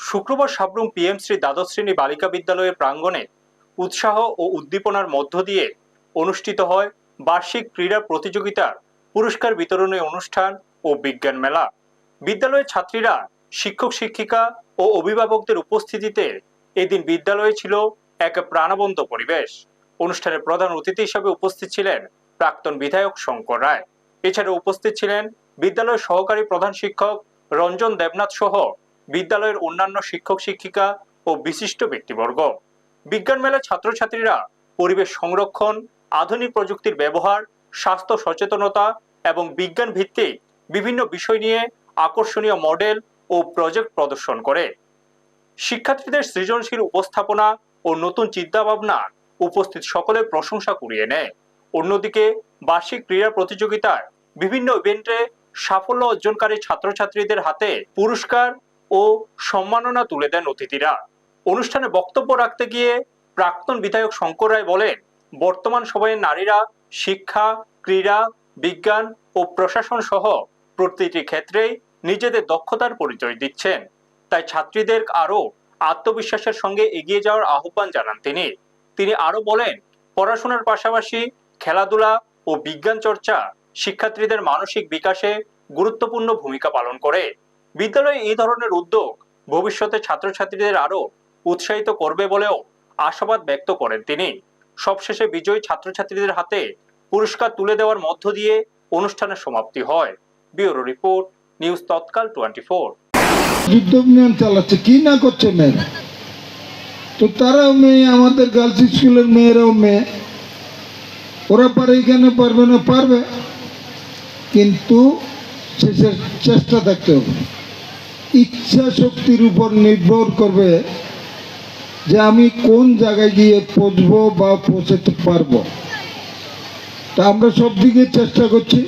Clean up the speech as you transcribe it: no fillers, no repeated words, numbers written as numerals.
শুক্রবার সাবরুম পিএমশ্রী দ্বাদশ শ্রেণী বালিকা বিদ্যালয়ের প্রাঙ্গণে উৎসাহ ও উদ্দীপনার মধ্য দিয়ে অনুষ্ঠিত হয় বার্ষিক ক্রীড়া প্রতিযোগিতার পুরস্কার বিতরণী অনুষ্ঠান ও বিজ্ঞান মেলা। বিদ্যালয়ের ছাত্রীরা, শিক্ষক শিক্ষিকা ও অভিভাবকদের উপস্থিতিতে এদিন বিদ্যালয়ে ছিল এক প্রাণবন্ত পরিবেশ। অনুষ্ঠানে প্রধান অতিথি হিসেবে উপস্থিত ছিলেন প্রাক্তন বিধায়ক শঙ্কর রায়। এছাড়া উপস্থিত ছিলেন বিদ্যালয়ের সহকারী প্রধান শিক্ষক রঞ্জন দেবনাথ সহ বিদ্যালয়ের অন্যান্য শিক্ষক শিক্ষিকা ও বিশিষ্ট ব্যক্তিবর্গ। বিজ্ঞান মেলায় ছাত্রছাত্রীরা পরিবেশ সংরক্ষণ, আধুনিক প্রযুক্তির ব্যবহার, স্বাস্থ্য সচেতনতা এবং বিজ্ঞান ভিত্তিক বিভিন্ন বিষয় নিয়ে আকর্ষণীয় মডেল ও প্রজেক্ট প্রদর্শন করে। শিক্ষার্থীদের সৃজনশীল উপস্থাপনা ও নতুন চিন্তাভাবনা উপস্থিত সকলের প্রশংসা কুড়িয়ে নেয়। অন্যদিকে বার্ষিক ক্রীড়া প্রতিযোগিতায় বিভিন্ন ইভেন্টে সাফল্য অর্জনকারী ছাত্রছাত্রীদের হাতে পুরস্কার ও সম্মাননা তুলে দেন অতিথিরা। অনুষ্ঠানে বক্তব্য রাখতে গিয়ে প্রাক্তন বিধায়ক শঙ্কর রায় বলেন, বর্তমান সময়ে নারীরা শিক্ষা, ক্রীড়া, বিজ্ঞান ও প্রশাসন সহ প্রতিটি ক্ষেত্রেই নিজেদের দক্ষতার পরিচয় দিচ্ছেন। তাই ছাত্রীদের আরো আত্মবিশ্বাসের সঙ্গে এগিয়ে যাওয়ার আহ্বান জানান তিনি আরো বলেন, পড়াশোনার পাশাপাশি খেলাধুলা ও বিজ্ঞান চর্চা শিক্ষার্থীদের মানসিক বিকাশে গুরুত্বপূর্ণ ভূমিকা পালন করে। বিদ্যালয়ে এই ধরনের উদ্যোগ ভবিষ্যতে ছাত্রছাত্রীদের আরো উৎসাহিত করবে বলেও আশাবাদ ব্যক্ত করেন তিনি। সবশেষে বিজয়ী ছাত্রছাত্রীদের হাতে পুরস্কার তুলে দেওয়ার মধ্য দিয়ে অনুষ্ঠানের সমাপ্তি হয়। ব্যুরো রিপোর্ট, নিউজ তৎকাল 24। যুদ্ধ অভিযান চালাচ্ছে, কি না করছে মেয়েরা, তো তারাও মেয়ে, আমাদের গার্লস স্কুলের মেয়েরাও মেয়ে, ওরা পারে, এখানে পারবে না, পারবে, কিন্তু শেষের চেষ্টা থাকতে হবে। ইচ্ছা শক্তির উপর নির্ভর করবে যে আমি কোন জায়গায় গিয়ে পৌঁছবো বা পৌঁছাতে পারবো। তা আমরা সব দিকে চেষ্টা করছি।